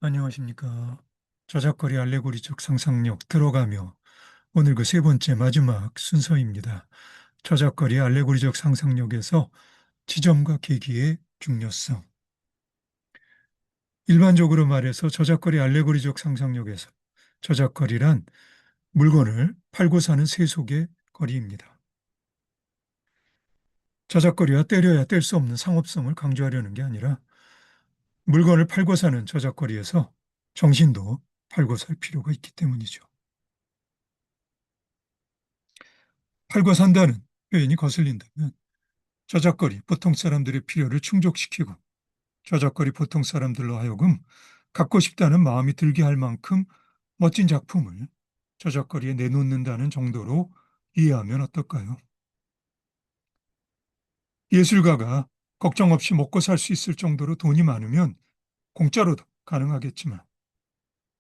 안녕하십니까. 저작거리 알레고리적 상상력 들어가며 오늘 그 세 번째 마지막 순서입니다. 저작거리 알레고리적 상상력에서 지점과 계기의 중요성. 일반적으로 말해서 저작거리 알레고리적 상상력에서 저작거리란 물건을 팔고 사는 세속의 거리입니다. 저작거리와 때려야 뗄 수 없는 상업성을 강조하려는 게 아니라 물건을 팔고 사는 저작거리에서 정신도 팔고 살 필요가 있기 때문이죠. 팔고 산다는 표현이 거슬린다면 저작거리, 보통 사람들의 필요를 충족시키고 저작거리 보통 사람들로 하여금 갖고 싶다는 마음이 들게 할 만큼 멋진 작품을 저작거리에 내놓는다는 정도로 이해하면 어떨까요? 예술가가 걱정 없이 먹고 살 수 있을 정도로 돈이 많으면 공짜로도 가능하겠지만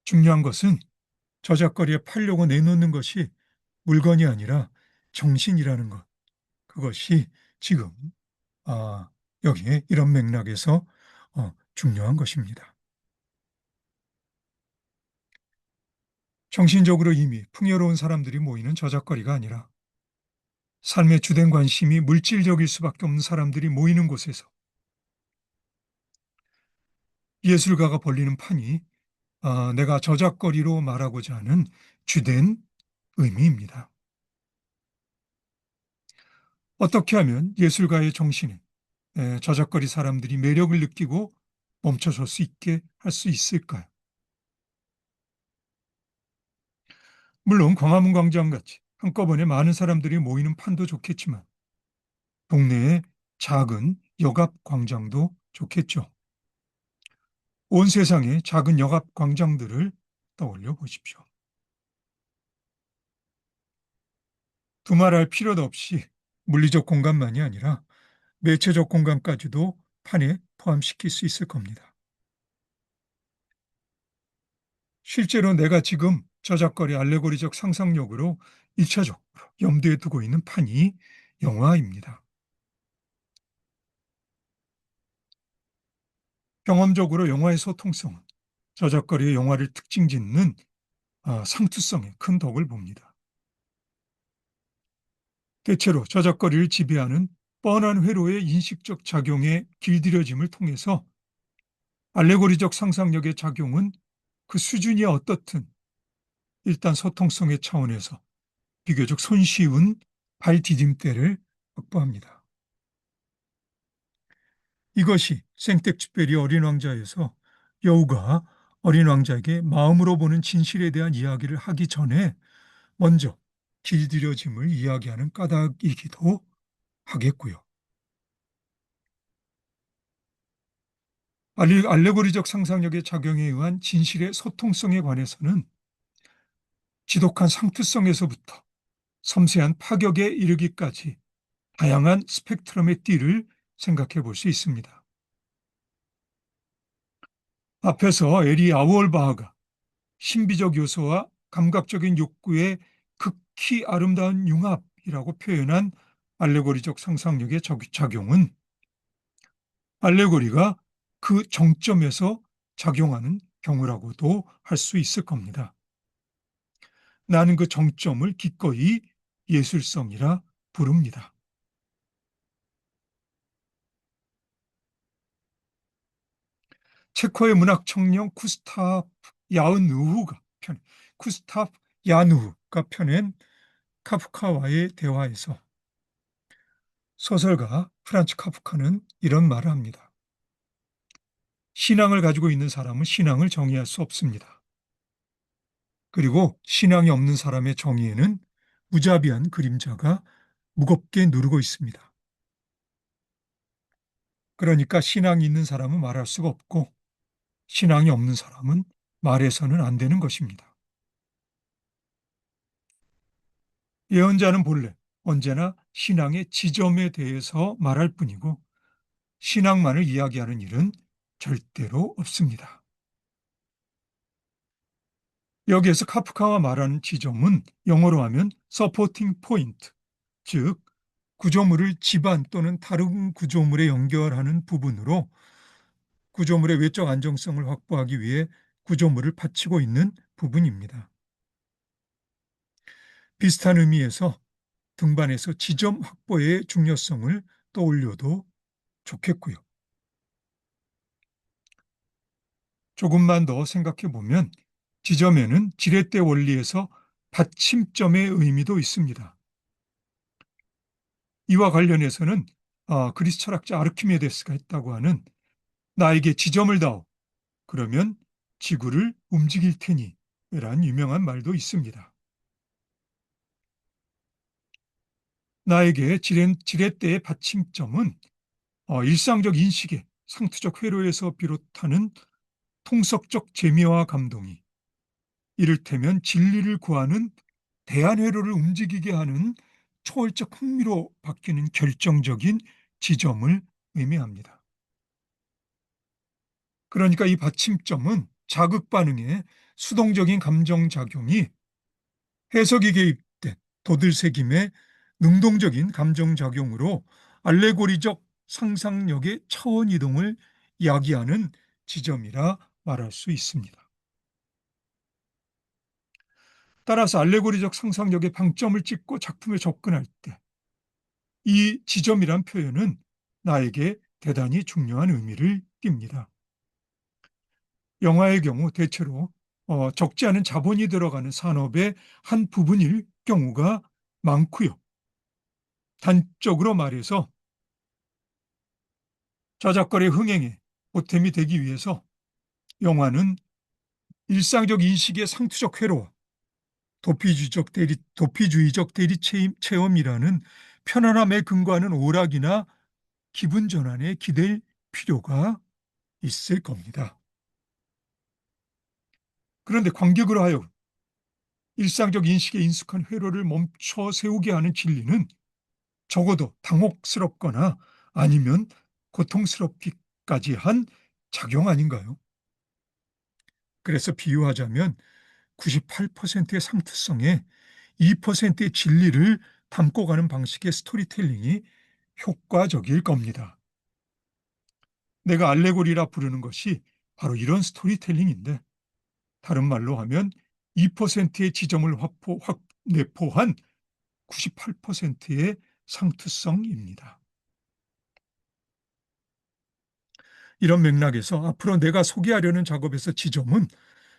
중요한 것은 저작거리에 팔려고 내놓는 것이 물건이 아니라 정신이라는 것. 그것이 지금 아, 여기에 이런 맥락에서 중요한 것입니다. 정신적으로 이미 풍요로운 사람들이 모이는 저작거리가 아니라 삶의 주된 관심이 물질적일 수밖에 없는 사람들이 모이는 곳에서 예술가가 벌리는 판이 내가 저작거리로 말하고자 하는 주된 의미입니다. 어떻게 하면 예술가의 정신에 저작거리 사람들이 매력을 느끼고 멈춰설 수 있게 할 수 있을까요? 물론 광화문 광장 같이 한꺼번에 많은 사람들이 모이는 판도 좋겠지만 동네의 작은 역앞 광장도 좋겠죠. 온 세상의 작은 역앞 광장들을 떠올려 보십시오. 두말할 필요도 없이 물리적 공간만이 아니라 매체적 공간까지도 판에 포함시킬 수 있을 겁니다. 실제로 내가 지금 저작거리 알레고리적 상상력으로 1차적으로 염두에 두고 있는 판이 영화입니다. 경험적으로 영화의 소통성은 저작거리의 영화를 특징 짓는 상투성에 큰 덕을 봅니다. 대체로 저작거리를 지배하는 뻔한 회로의 인식적 작용에 길들여짐을 통해서 알레고리적 상상력의 작용은 그 수준이 어떻든 일단 소통성의 차원에서 비교적 손쉬운 발디딤대를 확보합니다. 이것이 생텍쥐페리 어린 왕자에서 여우가 어린 왕자에게 마음으로 보는 진실에 대한 이야기를 하기 전에 먼저 길들여짐을 이야기하는 까닭이기도 하겠고요. 알레고리적 상상력의 작용에 의한 진실의 소통성에 관해서는 지독한 상투성에서부터 섬세한 파격에 이르기까지 다양한 스펙트럼의 띠를 생각해 볼 수 있습니다. 앞에서 에리 아우얼바흐가 신비적 요소와 감각적인 욕구의 극히 아름다운 융합이라고 표현한 알레고리적 상상력의 작용은 알레고리가 그 정점에서 작용하는 경우라고도 할 수 있을 겁니다. 나는 그 정점을 기꺼이 예술성이라 부릅니다. 체코의 문학 청년 쿠스타프 야누흐가 펴낸 카프카와의 대화에서 소설가 프란츠 카프카는 이런 말을 합니다. 신앙을 가지고 있는 사람은 신앙을 정의할 수 없습니다. 그리고 신앙이 없는 사람의 정의에는 무자비한 그림자가 무겁게 누르고 있습니다. 그러니까 신앙이 있는 사람은 말할 수가 없고 신앙이 없는 사람은 말해서는 안 되는 것입니다. 예언자는 본래 언제나 신앙의 지점에 대해서 말할 뿐이고 신앙만을 이야기하는 일은 절대로 없습니다. 여기에서 카프카와 말하는 지점은 영어로 하면 supporting point, 즉 구조물을 집안 또는 다른 구조물에 연결하는 부분으로 구조물의 외적 안정성을 확보하기 위해 구조물을 받치고 있는 부분입니다. 비슷한 의미에서 등반에서 지점 확보의 중요성을 떠올려도 좋겠고요. 조금만 더 생각해 보면 지점에는 지렛대 원리에서 받침점의 의미도 있습니다. 이와 관련해서는 그리스 철학자 아르키메데스가 했다고 하는 나에게 지점을 다오. 그러면 지구를 움직일 테니 라는 유명한 말도 있습니다. 나에게 지렛대의 받침점은 일상적 인식의 상투적 회로에서 비롯하는 통속적 재미와 감동이 이를테면 진리를 구하는 대안회로를 움직이게 하는 초월적 흥미로 바뀌는 결정적인 지점을 의미합니다. 그러니까 이 받침점은 자극 반응의 수동적인 감정작용이 해석이 개입된 도들새김의 능동적인 감정작용으로 알레고리적 상상력의 차원 이동을 야기하는 지점이라 말할 수 있습니다. 따라서 알레고리적 상상력의 방점을 찍고 작품에 접근할 때 이 지점이란 표현은 나에게 대단히 중요한 의미를 띱니다. 영화의 경우 대체로 적지 않은 자본이 들어가는 산업의 한 부분일 경우가 많고요. 단적으로 말해서 저작거래 흥행에 보탬이 되기 위해서 영화는 일상적 인식의 상투적 회로와 도피주의적 대리 체험이라는 편안함에 근거하는 오락이나 기분 전환에 기댈 필요가 있을 겁니다. 그런데 관객으로 하여금 일상적 인식에 인숙한 회로를 멈춰 세우게 하는 진리는 적어도 당혹스럽거나 아니면 고통스럽기까지 한 작용 아닌가요? 그래서 비유하자면 98%의 상투성에 2%의 진리를 담고 가는 방식의 스토리텔링이 효과적일 겁니다. 내가 알레고리라 부르는 것이 바로 이런 스토리텔링인데 다른 말로 하면 2%의 지점을 내포한 98%의 상투성입니다. 이런 맥락에서 앞으로 내가 소개하려는 작업에서 지점은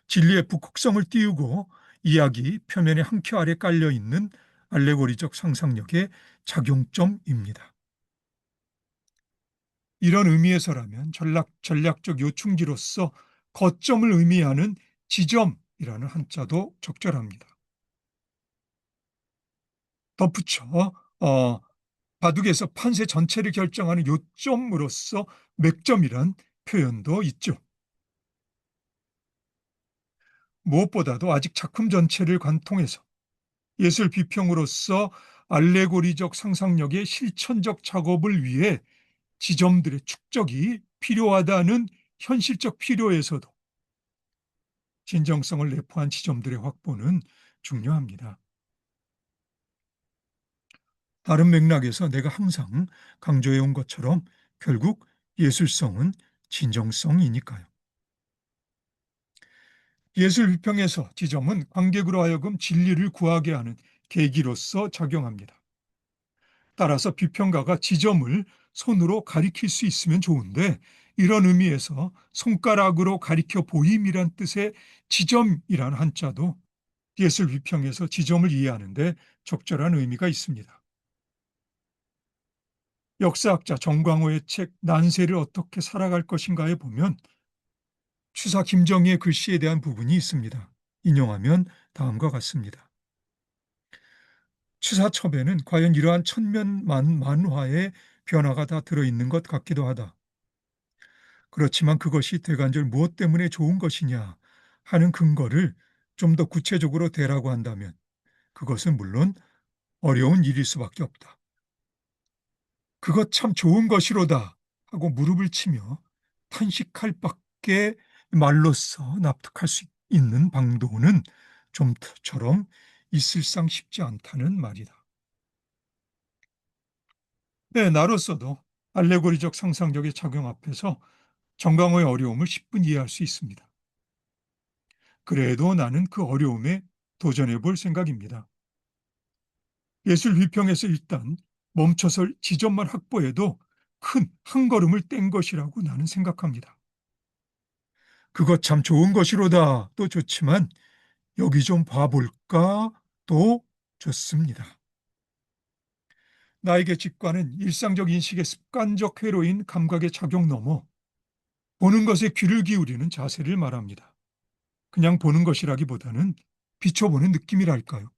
진리의 북극성을 띄우고 이야기 표면의 한 큐 아래 깔려 있는 알레고리적 상상력의 작용점입니다. 이런 의미에서라면 전략적 요충지로서 거점을 의미하는 지점이라는 한자도 적절합니다. 덧붙여 바둑에서 판세 전체를 결정하는 요점으로서 맥점이란 표현도 있죠. 무엇보다도 아직 작품 전체를 관통해서 예술 비평으로서 알레고리적 상상력의 실천적 작업을 위해 지점들의 축적이 필요하다는 현실적 필요에서도 진정성을 내포한 지점들의 확보는 중요합니다. 다른 맥락에서 내가 항상 강조해 온 것처럼 결국 예술성은 진정성이니까요. 예술 비평에서 지점은 관객으로 하여금 진리를 구하게 하는 계기로서 작용합니다. 따라서 비평가가 지점을 손으로 가리킬 수 있으면 좋은데 이런 의미에서 손가락으로 가리켜 보임이란 뜻의 지점이란 한자도 예술 비평에서 지점을 이해하는데 적절한 의미가 있습니다. 역사학자 정광호의 책 난세를 어떻게 살아갈 것인가에 보면 추사 김정희의 글씨에 대한 부분이 있습니다. 인용하면 다음과 같습니다. 추사첩에는 과연 이러한 천면만 만화의 변화가 다 들어있는 것 같기도 하다. 그렇지만 그것이 대관절 무엇 때문에 좋은 것이냐 하는 근거를 좀 더 구체적으로 대라고 한다면 그것은 물론 어려운 일일 수밖에 없다. 그것 참 좋은 것이로다 하고 무릎을 치며 탄식할 밖에 말로써 납득할 수 있는 방도는 좀처럼 있을상 쉽지 않다는 말이다. 네, 나로서도 알레고리적 상상력의 작용 앞에서 정강호의 어려움을 10분 이해할 수 있습니다. 그래도 나는 그 어려움에 도전해 볼 생각입니다. 예술 비평에서 일단 멈춰서 지점만 확보해도 큰 한 걸음을 뗀 것이라고 나는 생각합니다. 그것 참 좋은 것이로다 또 좋지만 여기 좀 봐볼까 또 좋습니다. 나에게 직관은 일상적 인식의 습관적 회로인 감각의 작용 넘어 보는 것에 귀를 기울이는 자세를 말합니다. 그냥 보는 것이라기보다는 비춰보는 느낌이랄까요.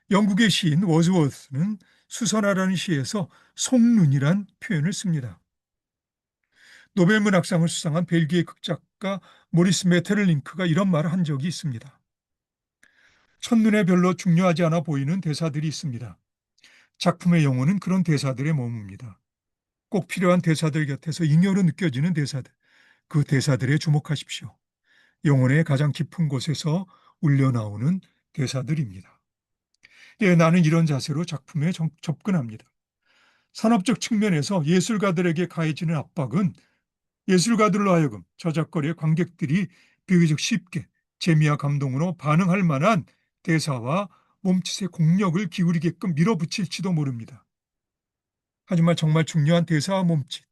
영국의 시인 워즈워스는 수선화라는 시에서 속눈이란 표현을 씁니다. 노벨 문학상을 수상한 벨기에 극작가 모리스 메테를링크가 이런 말을 한 적이 있습니다. 첫눈에 별로 중요하지 않아 보이는 대사들이 있습니다. 작품의 영혼은 그런 대사들에 머뭅니다. 꼭 필요한 대사들 곁에서 잉여로 느껴지는 대사들, 그 대사들에 주목하십시오. 영혼의 가장 깊은 곳에서 울려나오는 대사들입니다. 예, 나는 이런 자세로 작품에 접근합니다. 산업적 측면에서 예술가들에게 가해지는 압박은 예술가들로 하여금 저작거리의 관객들이 비교적 쉽게 재미와 감동으로 반응할 만한 대사와 몸짓의 공력을 기울이게끔 밀어붙일지도 모릅니다. 하지만 정말 중요한 대사와 몸짓,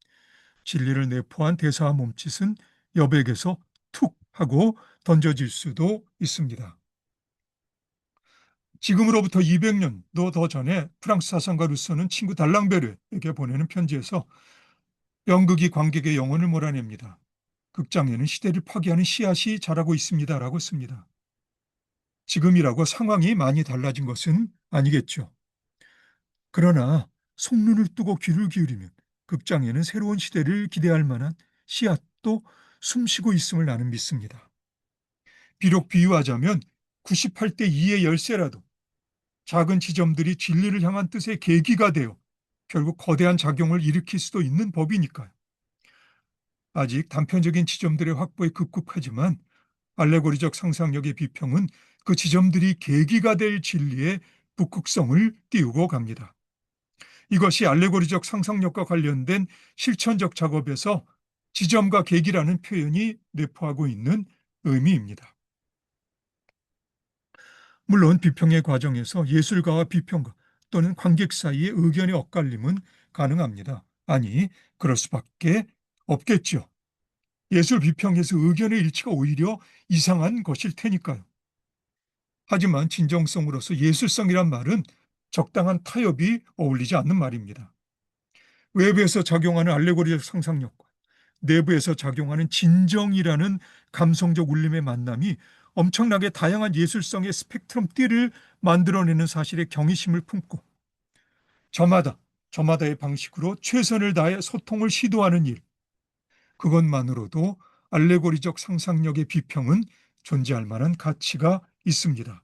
진리를 내포한 대사와 몸짓은 여백에서 툭 하고 던져질 수도 있습니다. 지금으로부터 200년도 더 전에 프랑스 사상가 루소는 친구 달랑베르에게 보내는 편지에서 연극이 관객의 영혼을 몰아냅니다. 극장에는 시대를 파괴하는 씨앗이 자라고 있습니다라고 씁니다. 지금이라고 상황이 많이 달라진 것은 아니겠죠. 그러나 속눈을 뜨고 귀를 기울이면 극장에는 새로운 시대를 기대할 만한 씨앗도 숨쉬고 있음을 나는 믿습니다. 비록 비유하자면 98대 2의 열쇠라도 작은 지점들이 진리를 향한 뜻의 계기가 되어 결국 거대한 작용을 일으킬 수도 있는 법이니까요. 아직 단편적인 지점들의 확보에 급급하지만 알레고리적 상상력의 비평은 그 지점들이 계기가 될 진리의 북극성을 띄우고 갑니다. 이것이 알레고리적 상상력과 관련된 실천적 작업에서 지점과 계기라는 표현이 내포하고 있는 의미입니다. 물론 비평의 과정에서 예술가와 비평가 또는 관객 사이의 의견의 엇갈림은 가능합니다. 아니, 그럴 수밖에 없겠죠. 예술 비평에서 의견의 일치가 오히려 이상한 것일 테니까요. 하지만 진정성으로서 예술성이란 말은 적당한 타협이 어울리지 않는 말입니다. 외부에서 작용하는 알레고리적 상상력과 내부에서 작용하는 진정이라는 감성적 울림의 만남이 엄청나게 다양한 예술성의 스펙트럼 띠를 만들어내는 사실에 경이심을 품고 저마다 저마다의 방식으로 최선을 다해 소통을 시도하는 일, 그것만으로도 알레고리적 상상력의 비평은 존재할 만한 가치가 있습니다.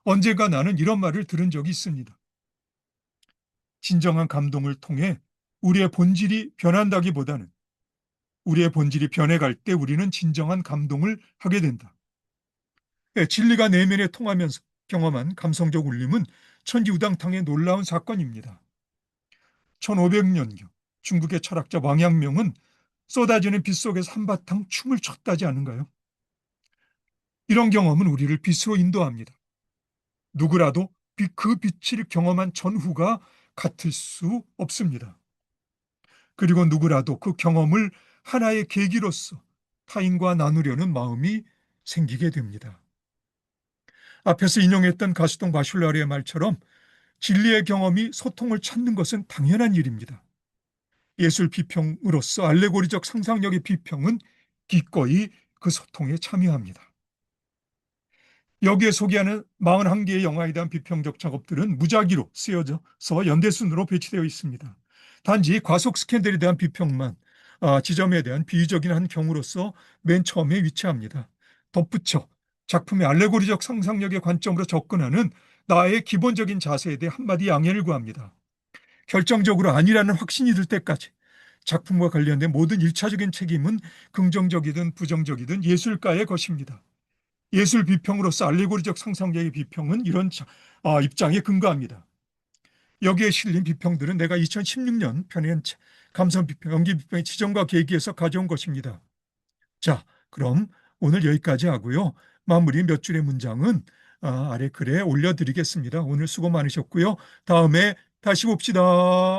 언젠가 나는 이런 말을 들은 적이 있습니다. 진정한 감동을 통해 우리의 본질이 변한다기보다는 우리의 본질이 변해갈 때 우리는 진정한 감동을 하게 된다. 예, 진리가 내면에 통하면서 경험한 감성적 울림은 천지우당탕의 놀라운 사건입니다. 1500년경 중국의 철학자 왕양명은 쏟아지는 빛 속에서 한바탕 춤을 췄다지 않은가요? 이런 경험은 우리를 빛으로 인도합니다. 누구라도 그 빛을 경험한 전후가 같을 수 없습니다. 그리고 누구라도 그 경험을 하나의 계기로서 타인과 나누려는 마음이 생기게 됩니다. 앞에서 인용했던 가수동 마슐라리의 말처럼 진리의 경험이 소통을 찾는 것은 당연한 일입니다. 예술 비평으로서 알레고리적 상상력의 비평은 기꺼이 그 소통에 참여합니다. 여기에 소개하는 41개의 영화에 대한 비평적 작업들은 무작위로 쓰여져서 연대순으로 배치되어 있습니다. 단지 과속 스캔들에 대한 비평만 지점에 대한 비유적인 한 경우로서 맨 처음에 위치합니다. 덧붙여 작품의 알레고리적 상상력의 관점으로 접근하는 나의 기본적인 자세에 대해 한마디 양해를 구합니다. 결정적으로 아니라는 확신이 들 때까지 작품과 관련된 모든 일차적인 책임은 긍정적이든 부정적이든 예술가의 것입니다. 예술 비평으로서 알레고리적 상상력의 비평은 이런 입장에 근거합니다. 여기에 실린 비평들은 내가 2016년 펴낸 감성 비평, 연기 비평의 지점과 계기에서 가져온 것입니다. 자, 그럼 오늘 여기까지 하고요. 마무리 몇 줄의 문장은 아래 글에 올려드리겠습니다. 오늘 수고 많으셨고요. 다음에 다시 봅시다.